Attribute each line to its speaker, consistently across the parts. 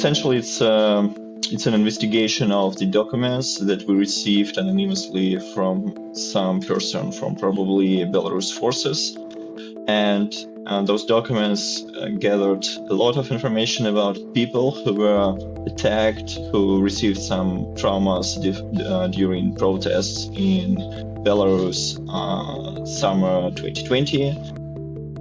Speaker 1: essentially, it's an investigation of the documents that we received anonymously from some person from probably Belarus forces. And those documents gathered a lot of information about people who were attacked, who received some traumas during protests in Belarus summer 2020.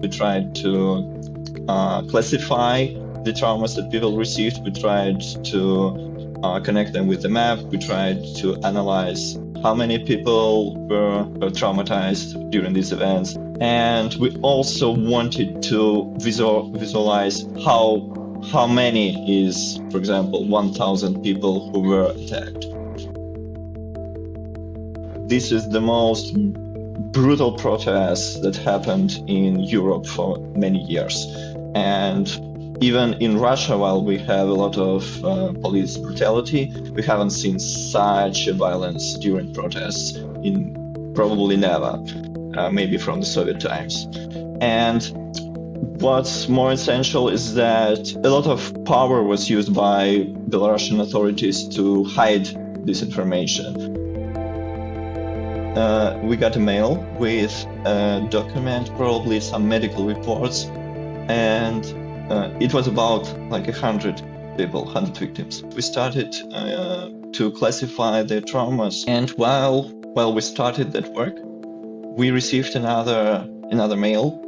Speaker 1: We tried to classify the traumas that people received. We tried to connect them with the map. We tried to analyze how many people were traumatized during these events. And we also wanted to visualize how many is, for example, 1,000 people who were attacked. This is the most brutal protest that happened in Europe for many years. And even in Russia, while we have a lot of police brutality, we haven't seen such a violence during protests in probably never, maybe from the Soviet times. And what's more essential is that a lot of power was used by Belarusian authorities to hide this information. We got a mail with a document, probably some medical reports, and it was about like 100 people, 100 victims. We started to classify their traumas, and while we started that work, we received another mail,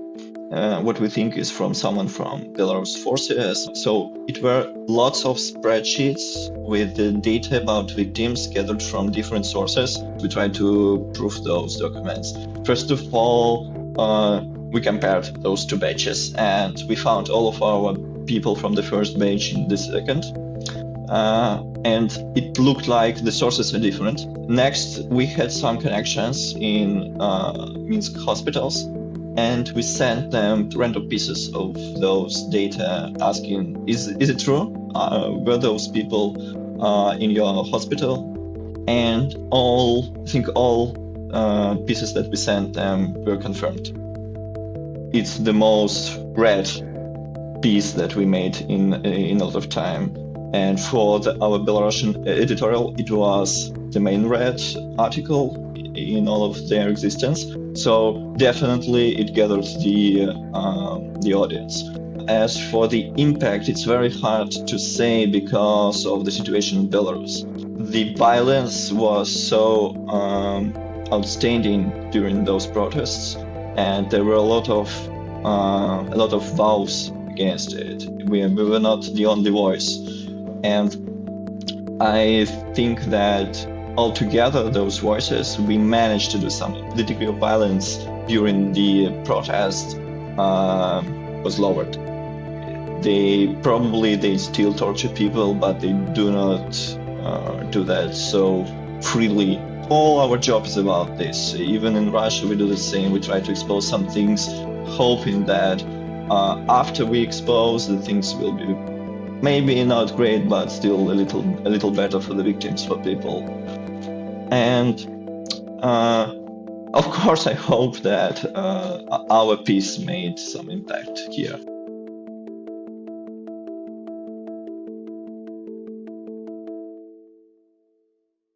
Speaker 1: what we think is from someone from Belarus forces. So it were lots of spreadsheets with the data about victims gathered from different sources. We tried to prove those documents. First of all, we compared those two batches, and we found all of our people from the first batch in the second. And it looked like the sources are different. Next, we had some connections in Minsk hospitals, and we sent them random pieces of those data asking, is it true? Were those people in your hospital? And I think all pieces that we sent them were confirmed. It's the most read piece that we made in a lot of time. And for our Belarusian editorial, it was the main read article in all of their existence. So definitely it gathered the audience. As for the impact, it's very hard to say because of the situation in Belarus. The violence was so outstanding during those protests, and there were a lot of vows against it. We were not the only voice, and I think that altogether those voices, we managed to do something. The degree of violence during the protest was lowered. They still torture people, but they do not do that so freely. All our job is about this. Even in Russia, we do the same. We try to expose some things, hoping that after we expose, the things will be maybe not great, but still a little better for the victims, for people. And of course, I hope that our piece made some impact here.